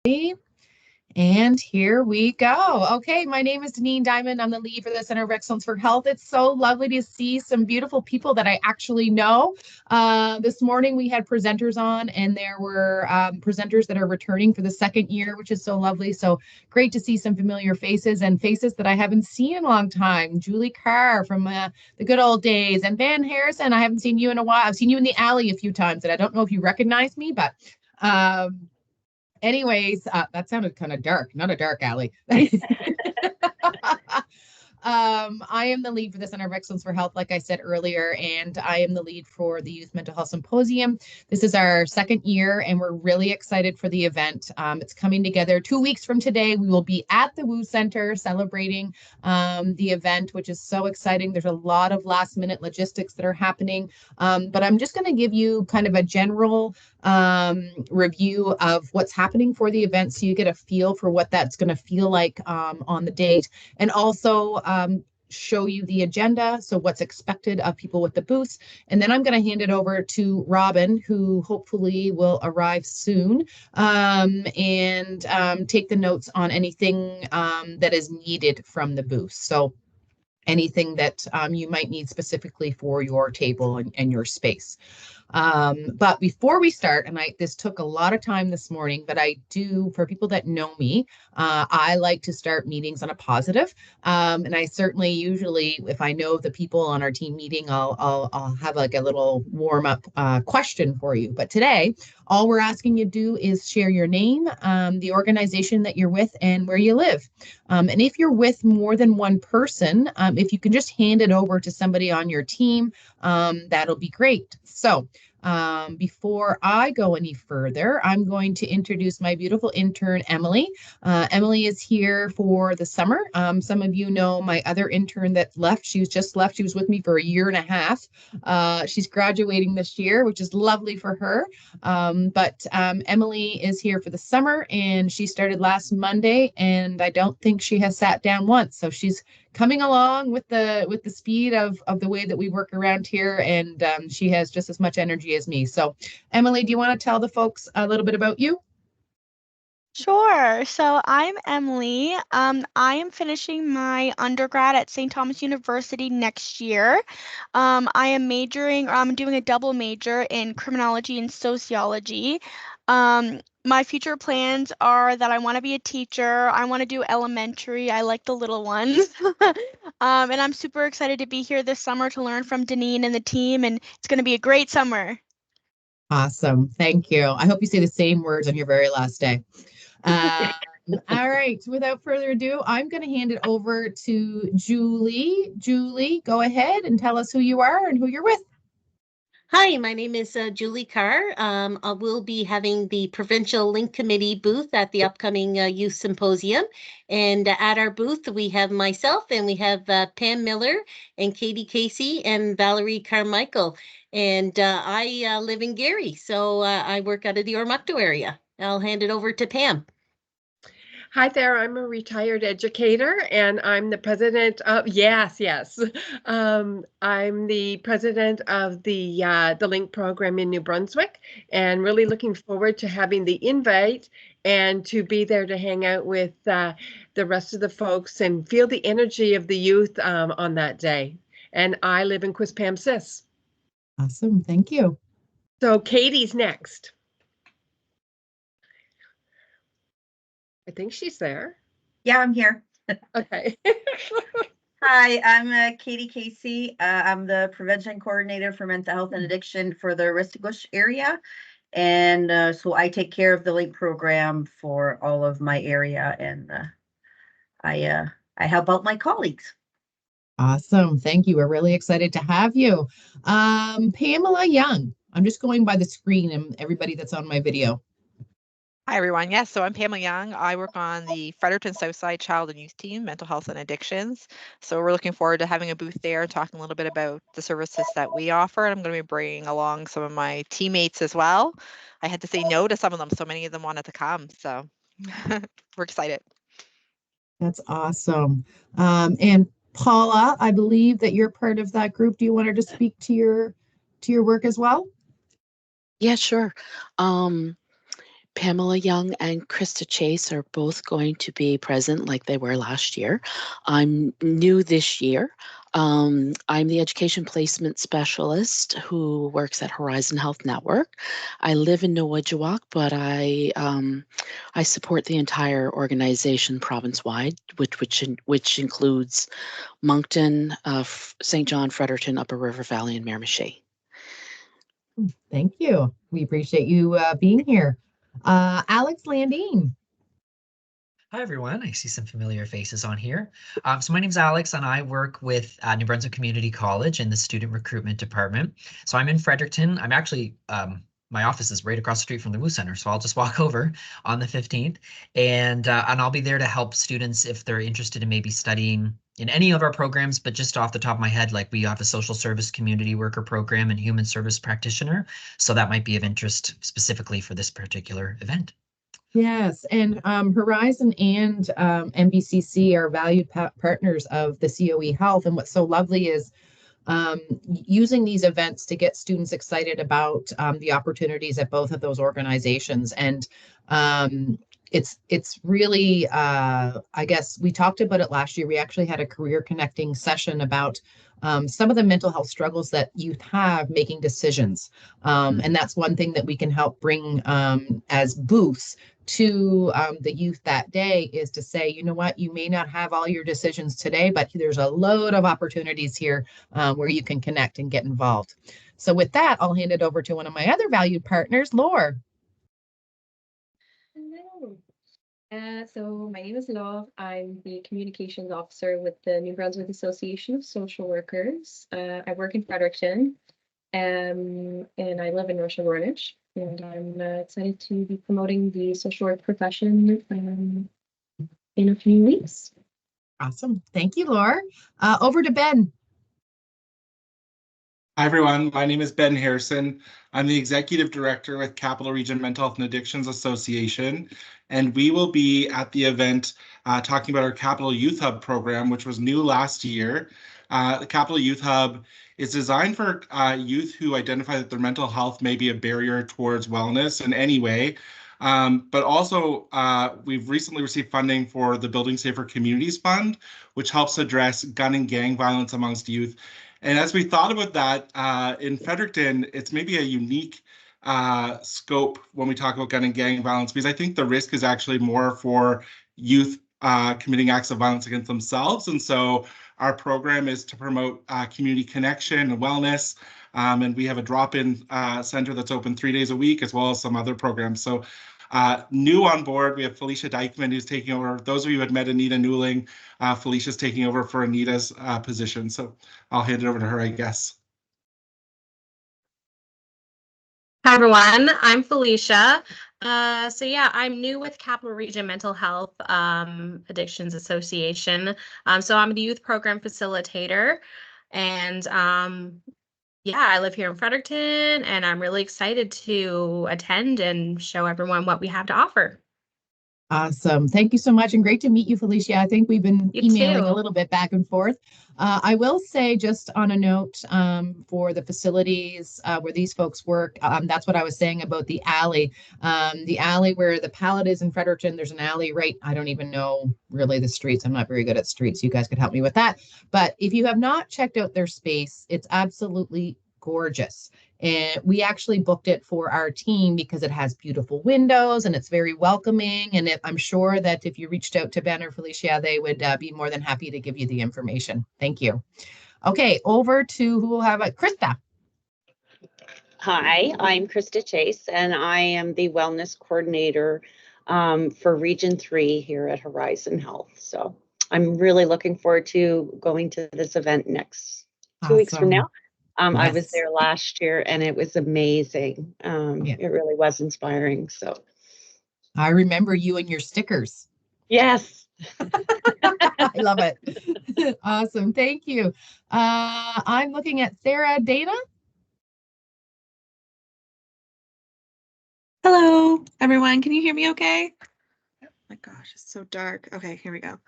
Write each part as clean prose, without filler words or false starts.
And here we go. Okay, my name is Deneen Diamond. I'm the lead for the Center of Excellence for Health. It's so lovely to see some beautiful people that I actually know. This morning we had presenters on, and there were presenters that are returning for the second year, which is so lovely. So great to see some familiar faces and faces that I haven't seen in a long time. Julie Carr from the good old days, and Van Harrison. I haven't seen you in a while. I've seen you in the alley a few times, and I don't know if you recognize me, but anyways, that sounded kind of dark, not a dark alley. I am the lead for the Center of Excellence for Health, like I said earlier, and I am the lead for the Youth Mental Health Symposium. This is our second year, and we're really excited for the event. It's coming together 2 weeks from today. We will be at the Woo Center celebrating the event, which is so exciting. There's a lot of last-minute logistics that are happening, but I'm just going to give you kind of a general review of what's happening for the event so you get a feel for what that's going to feel like on the date, and also show you the agenda, so what's expected of people with the booths. And then I'm going to hand it over to Robin, who hopefully will arrive soon, and take the notes on anything that is needed from the booth. So anything that you might need specifically for your table and your space. But before we start, and this took a lot of time this morning, but I do, for people that know me, I like to start meetings on a positive. And I certainly usually, if I know the people on our team meeting, I'll have like a little warm up question for you. But today, all we're asking you to do is share your name, the organization that you're with, and where you live. And if you're with more than one person, if you can just hand it over to somebody on your team, that'll be great. So before I go any further, I'm going to introduce my beautiful intern, Emily. Emily is here for the summer. Some of you know my other intern that left. She was just left. She was with me for a year and a half. She's graduating this year, which is lovely for her. But Emily is here for the summer, and she started last Monday, and I don't think she has sat down once. So she's coming along with the speed of the way that we work around here, and she has just as much energy as me. So Emily, do you want to tell the folks a little bit about you? Sure. So I'm Emily. I am finishing my undergrad at St. Thomas University next year. I am majoring, or I'm doing a double major in criminology and sociology. My future plans are that I want to be a teacher. I want to do elementary. I like the little ones. And I'm super excited to be here this summer to learn from Deneen and the team, and it's going to be a great summer. Awesome. Thank you. I hope you say the same words on your very last day. All right. Without further ado, I'm going to hand it over to Julie. Julie, go ahead and tell us who you are and who you're with. Hi, my name is Julie Carr. I will be having the Provincial Link Committee booth at the upcoming Youth Symposium. And at our booth, we have myself, and we have Pam Miller and Katie Casey and Valerie Carmichael. And I live in Gary, so I work out of the Ormocto area. I'll hand it over to Pam. Hi there, I'm a retired educator, and I'm the president of, I'm the president of the LINK program in New Brunswick, and really looking forward to having the invite and to be there to hang out with the rest of the folks and feel the energy of the youth on that day. And I live in Quispamsis. Awesome, thank you. So Katie's next. I think she's there. Yeah, I'm here. Okay. Hi, I'm Katie Casey. I'm the prevention coordinator for mental health and addiction for the Restigouche area. And so I take care of the LINK program for all of my area, and I help out my colleagues. Awesome. Thank you. We're really excited to have you. Pamela Young. I'm just going by the screen and everybody that's on my video. Hi, everyone. Yes, so I'm Pamela Young. I work on the Fredericton Southside Child and Youth Team, Mental Health and Addictions. So we're looking forward to having a booth there and talking a little bit about the services that we offer. And I'm going to be bringing along some of my teammates as well. I had to say no to some of them, so many of them wanted to come. So we're excited. That's awesome. And Paula, I believe that you're part of that group. Do you want her to speak to your work as well? Yeah, sure. Pamela Young and Krista Chase are both going to be present like they were last year. I'm new this year. I'm the education placement specialist who works at Horizon Health Network. I live in Nowajawak, but I support the entire organization province-wide, which includes Moncton, St. John, Fredericton, Upper River Valley, and Miramichi. Thank you. We appreciate you being here. Alex Landine. Hi, everyone. I see some familiar faces on here. So my name is Alex, and I work with New Brunswick Community College in the Student Recruitment Department. So I'm in Fredericton. I'm actually, my office is right across the street from the WU Center, so I'll just walk over on the 15th. And I'll be there to help students if they're interested in maybe studying in any of our programs, but just off the top of my head, like we have a social service community worker program and human service practitioner. So that might be of interest specifically for this particular event. Yes, and Horizon and MBCC are valued partners of the COE Health. And what's so lovely is using these events to get students excited about the opportunities at both of those organizations. And it's really, I guess we talked about it last year. We actually had a career connecting session about some of the mental health struggles that youth have making decisions. And that's one thing that we can help bring as booths to the youth that day, is to say, you know what, you may not have all your decisions today, but there's a load of opportunities here where you can connect and get involved. So with that, I'll hand it over to one of my other valued partners, Laura. Hello. So my name is Laure. I'm the communications officer with the New Brunswick Association of Social Workers. I work in Fredericton, and I live in Russia-Gornish. And I'm excited to be promoting the social work profession in a few weeks. Awesome. Thank you, Laura. Over to Ben. Hi, everyone. My name is Ben Harrison. I'm the Executive Director with Capital Region Mental Health and Addictions Association, and we will be at the event talking about our Capital Youth Hub program, which was new last year. The Capital Youth Hub is designed for youth who identify that their mental health may be a barrier towards wellness in any way. But also, we've recently received funding for the Building Safer Communities Fund, which helps address gun and gang violence amongst youth. And as we thought about that, in Fredericton, it's maybe a unique scope when we talk about gun and gang violence, because I think the risk is actually more for youth committing acts of violence against themselves. And so our program is to promote community connection and wellness. And we have a drop-in center that's open 3 days a week, as well as some other programs. So new on board, we have Felicia Dykman, who's taking over. Those of you who had met Anita Newling, Felicia's taking over for Anita's position. So I'll hand it over to her, I guess. Hi, everyone. I'm Felicia. So yeah, I'm new with Capital Region Mental Health Addictions Association. So I'm the youth program facilitator, and yeah, I live here in Fredericton, and I'm really excited to attend and show everyone what we have to offer. Awesome. Thank you so much. And great to meet you, Felicia. I think we've been emailing too. a little bit back and forth. I will say, just on a note, for the facilities where these folks work, that's what I was saying about the alley. The alley where the pallet is in Fredericton, there's an alley right, I don't even know really the streets. I'm not very good at streets. You guys could help me with that. But if you have not checked out their space, it's absolutely gorgeous. And we actually booked it for our team because it has beautiful windows and it's very welcoming. And I'm sure that if you reached out to Ben or Felicia, they would be more than happy to give you the information. Thank you. Okay, over to who will have it? Krista. Hi, I'm Krista Chase, and I am the wellness coordinator for Region 3 here at Horizon Health. So I'm really looking forward to going to this event next 2 weeks from now. I was there last year and it was amazing. It really was inspiring. So I remember you and your stickers. Yes. I love it. Awesome. Thank you. I'm looking at Sarah Dana. Hello, everyone. Can you hear me okay? Oh my gosh, it's so dark. Okay, here we go.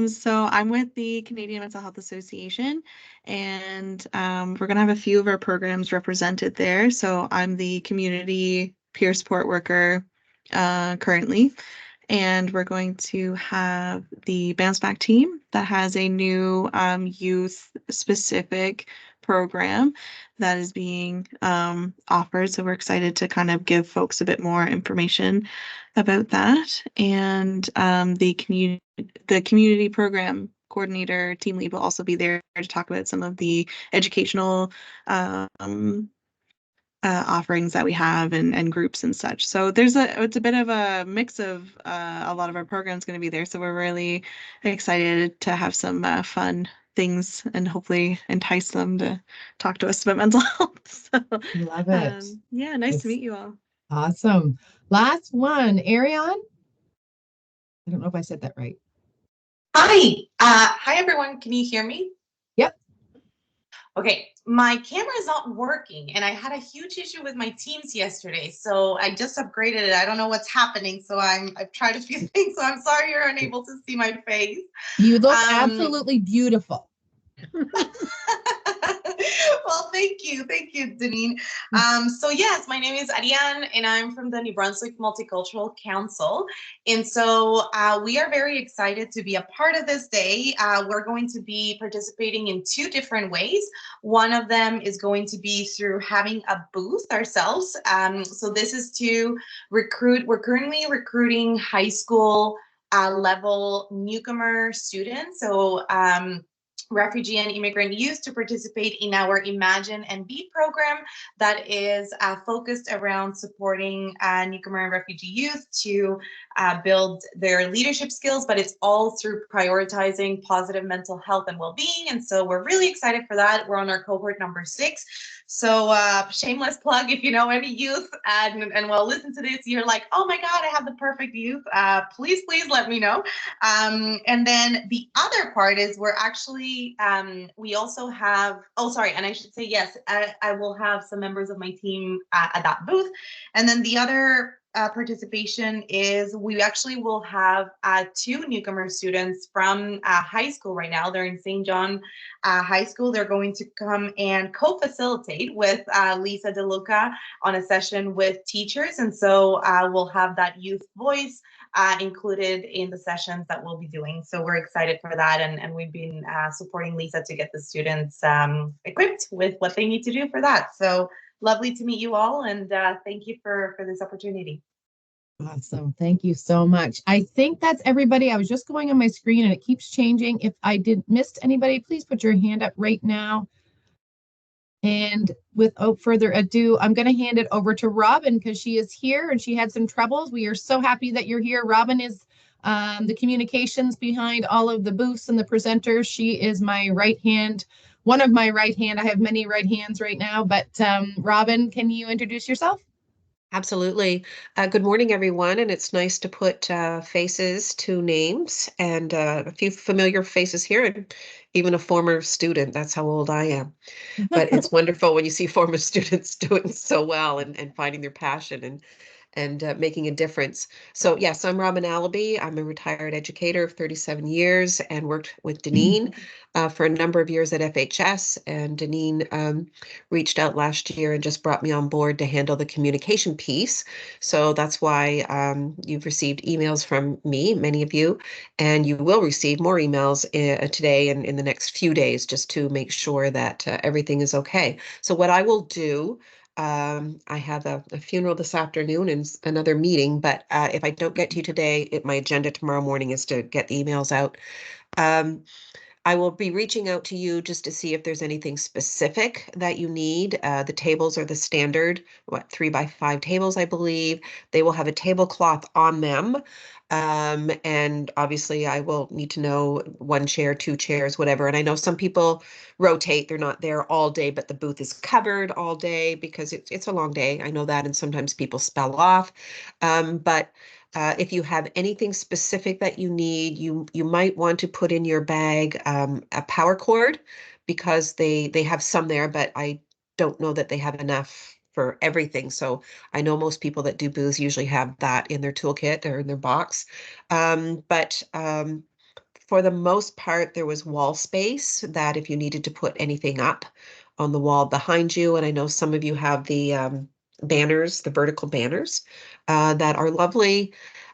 So I'm with the Canadian Mental Health Association, and we're going to have a few of our programs represented there. So I'm the community peer support worker, currently. And we're going to have the Bounce Back team that has a new youth specific program that is being offered. So we're excited to kind of give folks a bit more information about that. And the community program coordinator, team lead will also be there to talk about some of the educational offerings that we have and groups and such. So it's a bit of a mix of a lot of our programs going to be there. So we're really excited to have some fun things and hopefully entice them to talk to us about mental health. So, Love it. Yeah, nice to meet you all. Awesome. Last one, Ariane. I don't know if I said that right. Hi. Hi, everyone. Can you hear me? Yep. Okay. My camera is not working, and I had a huge issue with my Teams yesterday, so I just upgraded it. I don't know what's happening, so I've tried a few things, so I'm sorry you're unable to see my face. You look absolutely beautiful. Well, thank you, Deneen. So yes, my name is Ariane, and I'm from the New Brunswick Multicultural Council. And so we are very excited to be a part of this day. We're going to be participating in two different ways. One of them is going to be through having a booth ourselves. So this is to recruit. We're currently recruiting high school level newcomer students. So refugee and immigrant youth to participate in our Imagine and Be program that is focused around supporting newcomer and refugee youth to build their leadership skills, but it's all through prioritizing positive mental health and well-being. And so we're really excited for that. We're on our cohort number 6. So shameless plug, if you know any youth and will listen to this, you're like, oh my God, I have the perfect youth. Please let me know. And then the other part is we're actually, we also have, and I should say, yes, I will have some members of my team at that booth. And then the other participation is we actually will have 2 newcomer students from high school right now. They're in St. John High School. They're going to come and co-facilitate with Lisa DeLuca on a session with teachers. And so we'll have that youth voice included in the sessions that we'll be doing. So we're excited for that. And we've been supporting Lisa to get the students equipped with what they need to do for that. So lovely to meet you all, and thank you for this opportunity. Awesome. Thank you so much. I think that's everybody. I was just going on my screen and it keeps changing. If I missed anybody, please put your hand up right now. And without further ado, I'm going to hand it over to Robin because she is here and she had some troubles. We are so happy that you're here. Robin is the communications behind all of the booths and the presenters. She is my right hand, one of my right hand. I have many right hands right now, but Robin, can you introduce yourself? Absolutely. Good morning, everyone. And it's nice to put faces to names and a few familiar faces here and even a former student. That's how old I am. But it's wonderful when you see former students doing so well and finding their passion and making a difference. So yes, I'm Robin Allaby. I'm a retired educator of 37 years and worked with Deneen for a number of years at FHS. And Deneen reached out last year and just brought me on board to handle the communication piece. So that's why you've received emails from me, many of you, and you will receive more emails today and in the next few days just to make sure that everything is okay. So what I will do, I have a funeral this afternoon and another meeting, but if I don't get to you today, my agenda tomorrow morning is to get the emails out. I will be reaching out to you just to see if there's anything specific that you need. The tables are the standard, 3x5 tables, I believe. They will have a tablecloth on them. And obviously I will need to know 1 chair, 2 chairs, whatever. And I know some people rotate, they're not there all day, but the booth is covered all day because it's a long day. I know that, and sometimes people spell off. But if you have anything specific that you need, you might want to put in your bag a power cord because they have some there, but I don't know that they have enough for everything. So I know most people that do booths usually have that in their toolkit or in their box. But for the most part, there was wall space that if you needed to put anything up on the wall behind you, and I know some of you have the banners, the vertical banners that are lovely.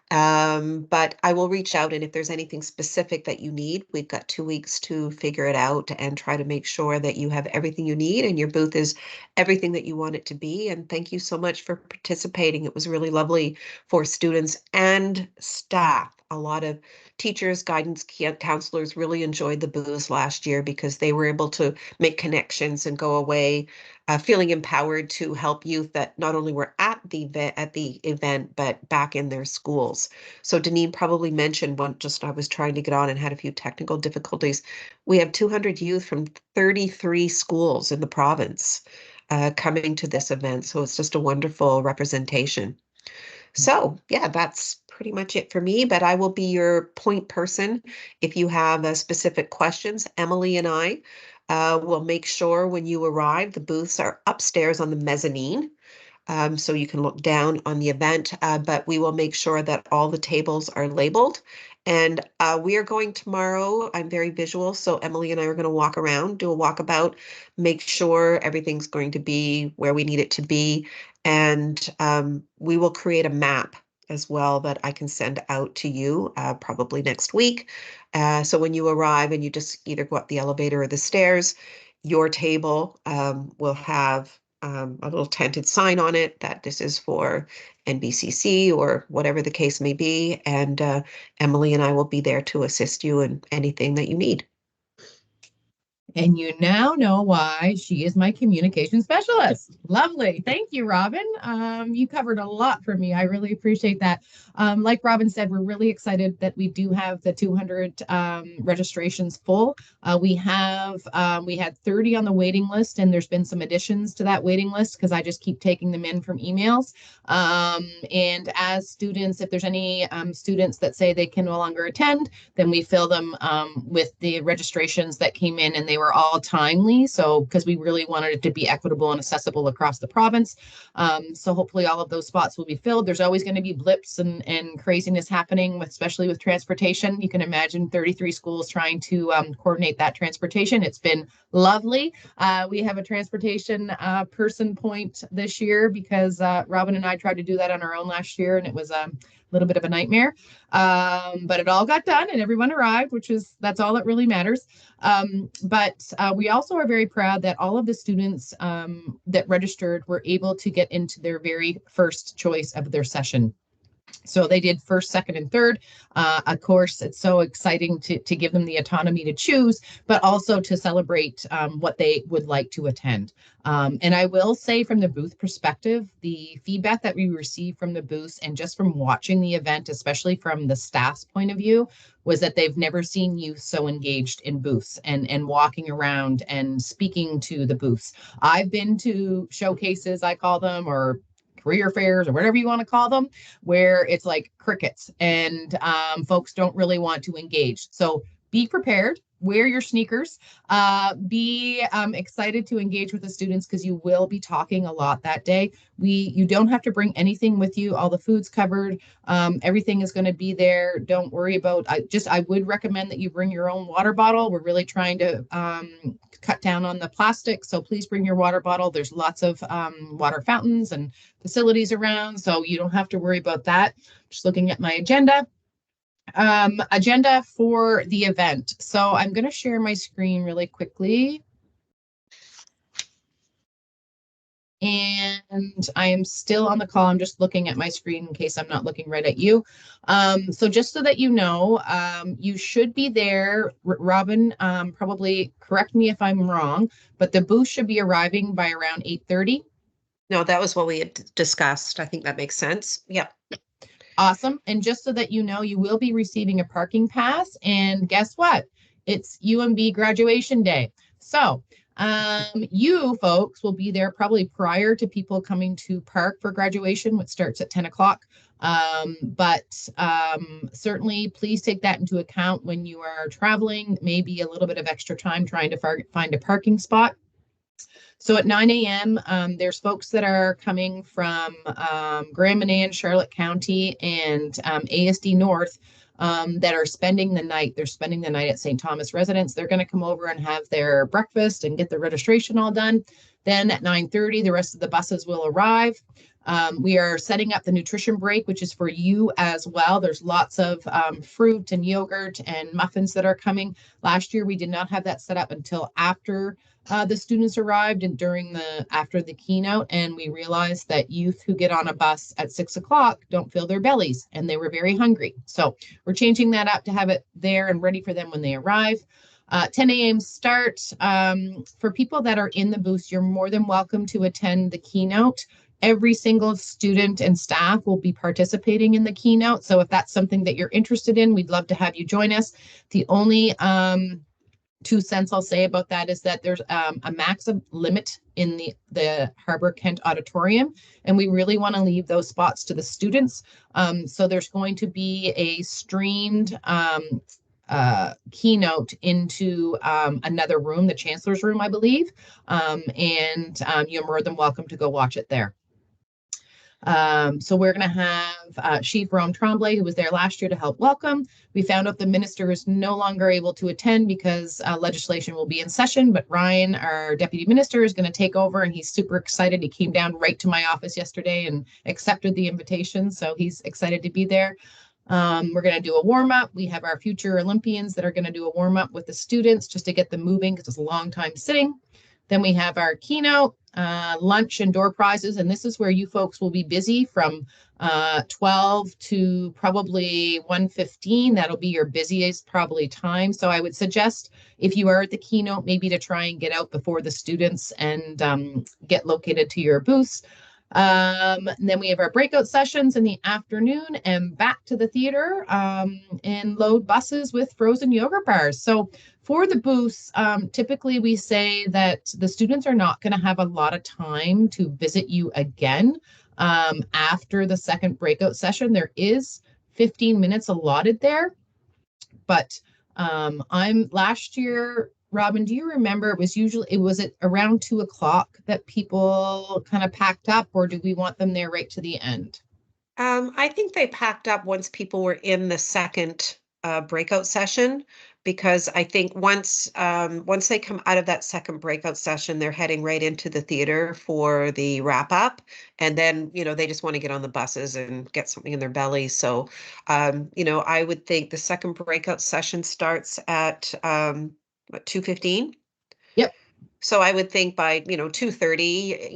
But I will reach out, and if there's anything specific that you need, we've got 2 weeks to figure it out and try to make sure that you have everything you need and your booth is everything that you want it to be. And thank you so much for participating. It was really lovely for students and staff. A lot of teachers, guidance counselors really enjoyed the booths last year because they were able to make connections and go away feeling empowered to help youth that not only were at the event, but back in their schools. So Deneen probably mentioned one, just I was trying to get on and had a few technical difficulties. We have 200 youth from 33 schools in the province coming to this event. So it's just a wonderful representation. So yeah, that's pretty much it for me, but I will be your point person if you have specific questions. Emily and I will make sure when you arrive, the booths are upstairs on the mezzanine. So you can look down on the event, but we will make sure that all the tables are labeled. And we are going tomorrow. I'm very visual, so Emily and I are going to walk around, do a walkabout, make sure everything's going to be where we need it to be. And we will create a map as well that I can send out to you probably next week. So when you arrive and you just either go up the elevator or the stairs, your table will have a little tented sign on it that this is for NBCC or whatever the case may be. And Emily and I will be there to assist you in anything that you need. And you now know why she is my communication specialist. Lovely. Thank you, Robin. You covered a lot for me. I really appreciate that. Like Robin said, we're really excited that we do have the 200 registrations full. We had 30 on the waiting list, and there's been some additions to that waiting list because I just keep taking them in from emails. And as students, if there's any students that say they can no longer attend, then we fill them with the registrations that came in, and they were all timely. So because we really wanted it to be equitable and accessible across the province. So hopefully all of those spots will be filled. There's always going to be blips and craziness happening, especially with transportation. You can imagine 33 schools trying to coordinate that transportation. It's been lovely. We have a transportation person point this year because Robin and I tried to do that on our own last year, and it was a little bit of a nightmare. But it all got done and everyone arrived, that's all that really matters. But we also are very proud that all of the students that registered were able to get into their very first choice of their session. So they did first, second, and third. Of course, it's so exciting to give them the autonomy to choose, but also to celebrate what they would like to attend. And I will say from the booth perspective, the feedback that we received from the booths and just from watching the event, especially from the staff's point of view, was that they've never seen youth so engaged in booths and walking around and speaking to the booths. I've been to showcases, I call them, or career fairs or whatever you want to call them, where it's like crickets and folks don't really want to engage. So be prepared, wear your sneakers, be excited to engage with the students because you will be talking a lot that day. You don't have to bring anything with you. All the food's covered. Everything is going to be there. Don't worry about, I would recommend that you bring your own water bottle. We're really trying to cut down on the plastic. So please bring your water bottle. There's lots of water fountains and facilities around, so you don't have to worry about that. Just looking at my agenda. Agenda for the event. So I'm going to share my screen really quickly. And I am still on the call. I'm just looking at my screen in case I'm not looking right at you. So just so that you know, you should be there. Robin, probably correct me if I'm wrong, but the booth should be arriving by around 8:30. No, that was what we had discussed. I think that makes sense. Yep. Awesome. And just so that you know, you will be receiving a parking pass. And guess what? It's UMB graduation day. So you folks will be there probably prior to people coming to park for graduation, which starts at 10 o'clock. But certainly please take that into account when you are traveling, maybe a little bit of extra time trying to find a parking spot. So at 9 a.m., there's folks that are coming from Grand Manan, Charlotte County, and ASD North that are spending the night. They're spending the night at St. Thomas Residence. They're going to come over and have their breakfast and get their registration all done. Then at 9:30, the rest of the buses will arrive. We are setting up the nutrition break, which is for you as well. There's lots of fruit and yogurt and muffins that are coming. Last year, we did not have that set up until after the students arrived and after the keynote. And we realized that youth who get on a bus at 6 o'clock don't fill their bellies, and they were very hungry. So we're changing that up to have it there and ready for them when they arrive. 10 a.m. start. For people that are in the booth, you're more than welcome to attend the keynote. Every single student and staff will be participating in the keynote. So if that's something that you're interested in, we'd love to have you join us. The only 2 cents I'll say about that is that there's a maximum limit in the Harbor Kent Auditorium, and we really want to leave those spots to the students. So there's going to be a streamed keynote into another room, the Chancellor's Room, I believe, and you're more than welcome to go watch it there. So we're going to have Chief Rome Tremblay, who was there last year, to help welcome. We found out the minister is no longer able to attend because legislation will be in session, but Ryan, our deputy minister, is going to take over, and he's super excited. He came down right to my office yesterday and accepted the invitation, so he's excited to be there. We're going to do a warm-up. We have our future Olympians that are going to do a warm-up with the students just to get them moving because it's a long time sitting. Then we have our keynote, lunch and door prizes, and this is where you folks will be busy from 12 to probably 1:15. That'll be your busiest probably time. So I would suggest if you are at the keynote, maybe to try and get out before the students and get located to your booths. And then we have our breakout sessions in the afternoon and back to the theater and load buses with frozen yogurt bars. So for the booths, typically we say that the students are not going to have a lot of time to visit you again after the second breakout session. There is 15 minutes allotted there, but last year, Robin, do you remember it was at around 2 o'clock that people kind of packed up, or do we want them there right to the end? I think they packed up once people were in the second breakout session, because I think once they come out of that second breakout session, they're heading right into the theater for the wrap up, and then they just want to get on the buses and get something in their belly. So I would think the second breakout session starts at 2:15. Yep. So I would think by 2:30,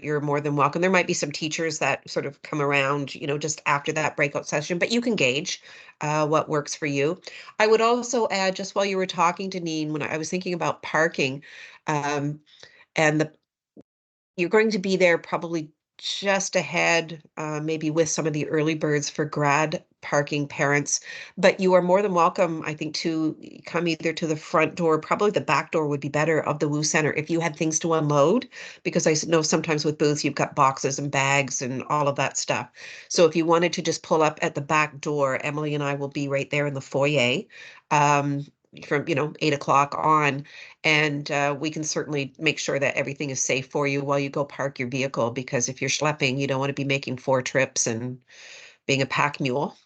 you're more than welcome. There might be some teachers that sort of come around, just after that breakout session, but you can gauge what works for you. I would also add, just while you were talking, Deneen, when I was thinking about parking, and you're going to be there probably just ahead, maybe with some of the early birds for grad parking parents, but you are more than welcome, I think, to come either to the front door, probably the back door would be better, of the WU Center if you had things to unload, because I know sometimes with booths you've got boxes and bags and all of that stuff. So if you wanted to just pull up at the back door, Emily and I will be right there in the foyer from 8 o'clock on, and we can certainly make sure that everything is safe for you while you go park your vehicle, because if you're schlepping, you don't want to be making 4 trips and being a pack mule.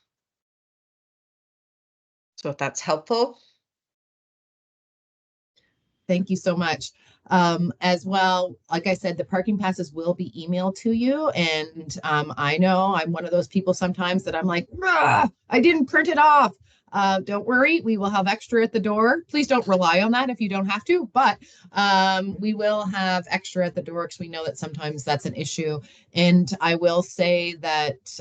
So if that's helpful. Thank you so much. As well, like I said, the parking passes will be emailed to you. And I know I'm one of those people sometimes that I'm like, I didn't print it off. Don't worry, we will have extra at the door. Please don't rely on that if you don't have to, but we will have extra at the door because we know that sometimes that's an issue. And I will say that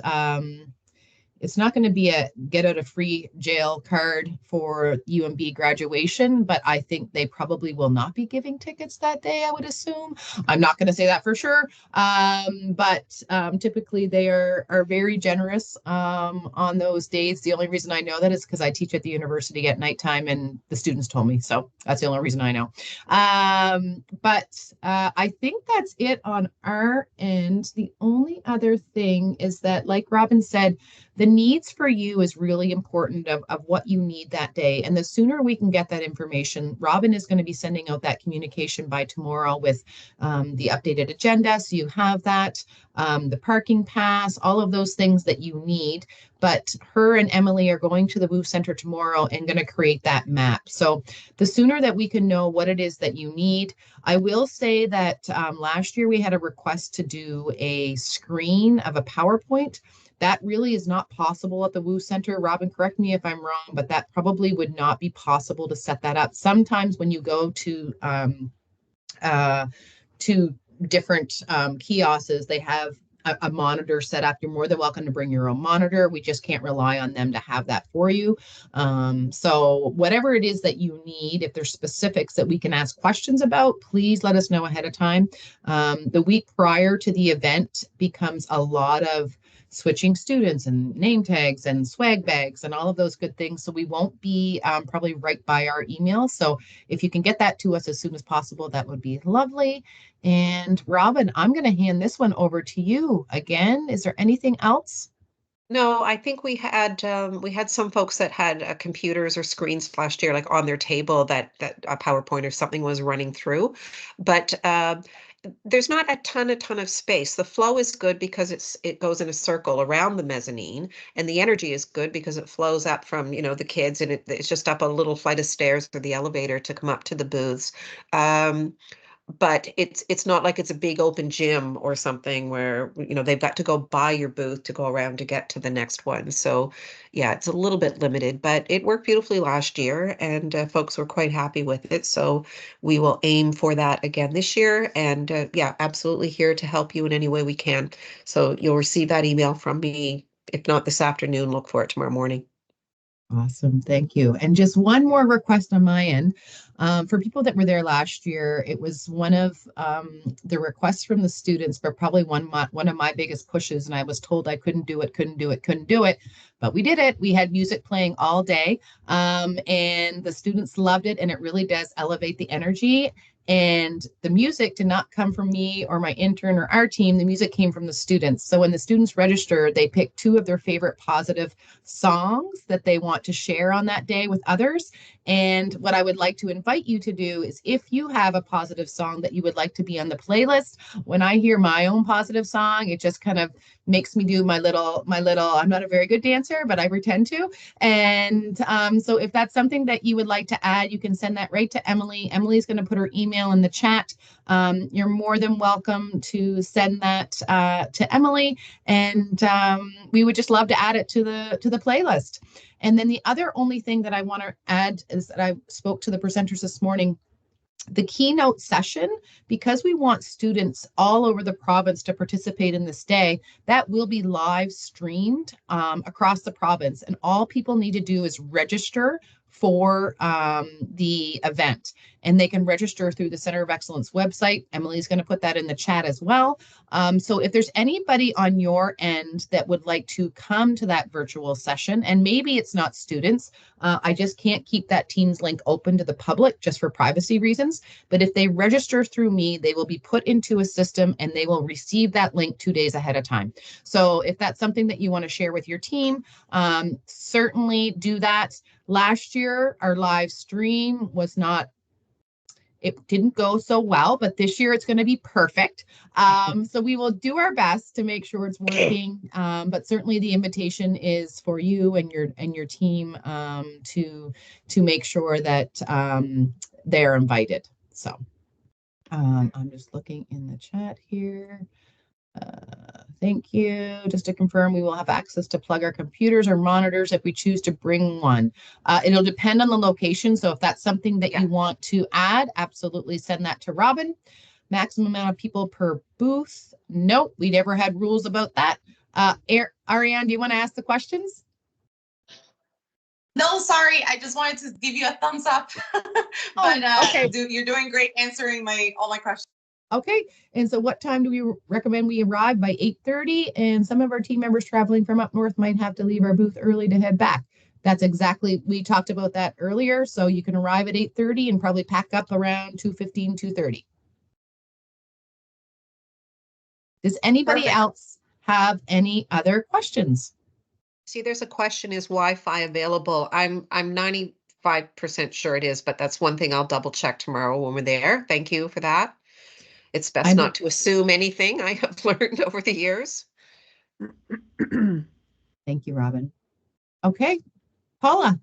it's not going to be a get out of free jail card for UMB graduation, but I think they probably will not be giving tickets that day, I would assume. I'm not going to say that for sure, but typically they are very generous on those days. The only reason I know that is because I teach at the university at nighttime and the students told me, so that's the only reason I know. But I think that's it on our end. The only other thing is that, like Robin said, The needs for you is really important of what you need that day. And the sooner we can get that information, Robin is going to be sending out that communication by tomorrow with the updated agenda. So you have that, the parking pass, all of those things that you need. But her and Emily are going to the Move Center tomorrow and going to create that map. So the sooner that we can know what it is that you need. I will say that last year we had a request to do a screen of a PowerPoint. That really is not possible at the Woo Center. Robin, correct me if I'm wrong, but that probably would not be possible to set that up. Sometimes when you go to different kiosks, they have a monitor set up. You're more than welcome to bring your own monitor. We just can't rely on them to have that for you. So whatever it is that you need, if there's specifics that we can ask questions about, please let us know ahead of time. The week prior to the event becomes a lot of switching students and name tags and swag bags and all of those good things. So we won't be probably right by our email. So if you can get that to us as soon as possible, that would be lovely. And Robin, I'm going to hand this one over to you again. Is there anything else? No, I think we had some folks that had computers or screens last year, like on their table that a PowerPoint or something was running through, but there's not a ton of space. The flow is good because it goes in a circle around the mezzanine, and the energy is good because it flows up from the kids, and it's just up a little flight of stairs or the elevator to come up to the booths. But it's not like it's a big open gym or something where they've got to go buy your booth to go around to get to the next one. So yeah, it's a little bit limited, but it worked beautifully last year, and folks were quite happy with it. So we will aim for that again this year, and yeah, absolutely here to help you in any way we can. So you'll receive that email from me, if not this afternoon. Look for it tomorrow morning. Awesome. Thank you. And just one more request on my end. For people that were there last year, it was one of the requests from the students, but probably one of my biggest pushes. And I was told I couldn't do it. But we did it. We had music playing all day, and the students loved it. And it really does elevate the energy. And the music did not come from me or my intern or our team. The music came from the students. So when the students register, they pick two of their favorite positive songs that they want to share on that day with others. And what I would like to invite you to do is, if you have a positive song that you would like to be on the playlist, when I hear my own positive song, it just kind of makes me do my little, I'm not a very good dancer, but I pretend to. And so if that's something that you would like to add, you can send that right to Emily. Emily's going to put her email in the chat. You're more than welcome to send that to Emily, and we would just love to add it to the playlist. And then the other only thing that I want to add is that I spoke to the presenters this morning. The keynote session, because we want students all over the province to participate in this day, that will be live streamed across the province. And all people need to do is register for the event, and they can register through the Center of Excellence website. Emily's going to put that in the chat as well. So if there's anybody on your end that would like to come to that virtual session, and maybe it's not students, I just can't keep that Teams link open to the public just for privacy reasons. But if they register through me, they will be put into a system and they will receive that link 2 days ahead of time. So if that's something that you want to share with your team, certainly do that. Last year, our live stream it didn't go so well, but this year it's going to be perfect. So we will do our best to make sure it's working. But certainly the invitation is for you and your team to make sure that they're invited. So I'm just looking in the chat here. Thank you. Just to confirm, we will have access to plug our computers or monitors if we choose to bring one. It'll depend on the location. So if that's something that you want to add, absolutely send that to Robin. Maximum amount of people per booth. Nope, we never had rules about that. Ariane, do you want to ask the questions? No, sorry. I just wanted to give you a thumbs up. But okay. You're doing great answering all my questions. Okay, and so what time do we recommend we arrive? By 8:30, and some of our team members traveling from up north might have to leave our booth early to head back. That's exactly, we talked about that earlier, so you can arrive at 8:30 and probably pack up around 2:15, 2:30. Does anybody else have any other questions? See, there's a question, is Wi-Fi available? I'm 95% sure it is, but that's one thing I'll double check tomorrow when we're there. Thank you for that. It's best I'm- not to assume anything, I have learned over the years. Thank you, Robin. Okay, Paula.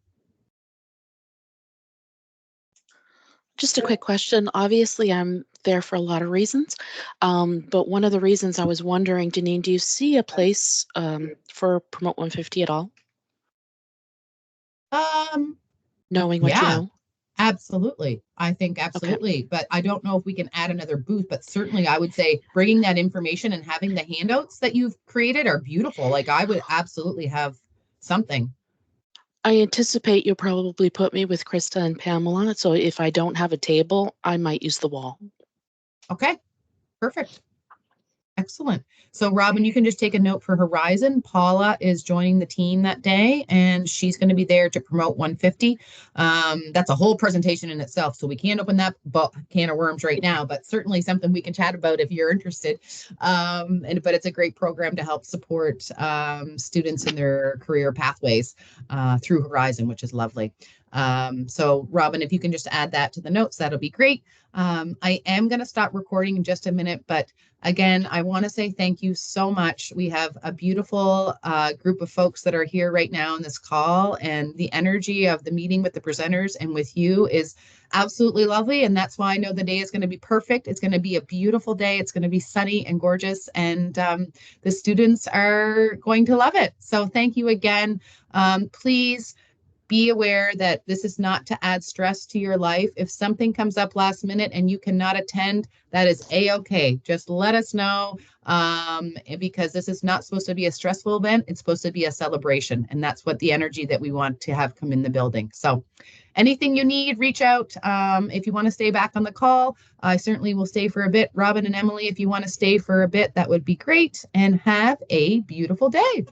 Just a quick question. Obviously, I'm there for a lot of reasons, but one of the reasons I was wondering, Janine, do you see a place for Promote 150 at all? Knowing what you Yeah, know. absolutely. I think absolutely, but I don't know if we can add another booth, but certainly I would say bringing that information and having the handouts that you've created are beautiful. Like I would absolutely have something. I anticipate you'll probably put me with Krista and Pamela, so if I don't have a table, I might use the wall. Okay, perfect. Excellent. So Robin, you can just take a note for Horizon. Paula is joining the team that day, and she's going to be there to promote 150. That's a whole presentation in itself, so we can't open that can of worms right now, but certainly something we can chat about if you're interested. But it's a great program to help support students in their career pathways through Horizon, which is lovely. So Robin, if you can just add that to the notes, that'll be great. I am going to stop recording in just a minute, but again, I want to say thank you so much. We have a beautiful group of folks that are here right now on this call, and the energy of the meeting with the presenters and with you is absolutely lovely. And that's why I know the day is going to be perfect. It's going to be a beautiful day. It's going to be sunny and gorgeous, and the students are going to love it. So thank you again. Please be aware that this is not to add stress to your life. If something comes up last minute and you cannot attend, that is a-okay. Just let us know, because this is not supposed to be a stressful event. It's supposed to be a celebration. And that's what the energy that we want to have come in the building. So anything you need, reach out. If you want to stay back on the call, I certainly will stay for a bit. Robin and Emily, if you want to stay for a bit, that would be great. And have a beautiful day.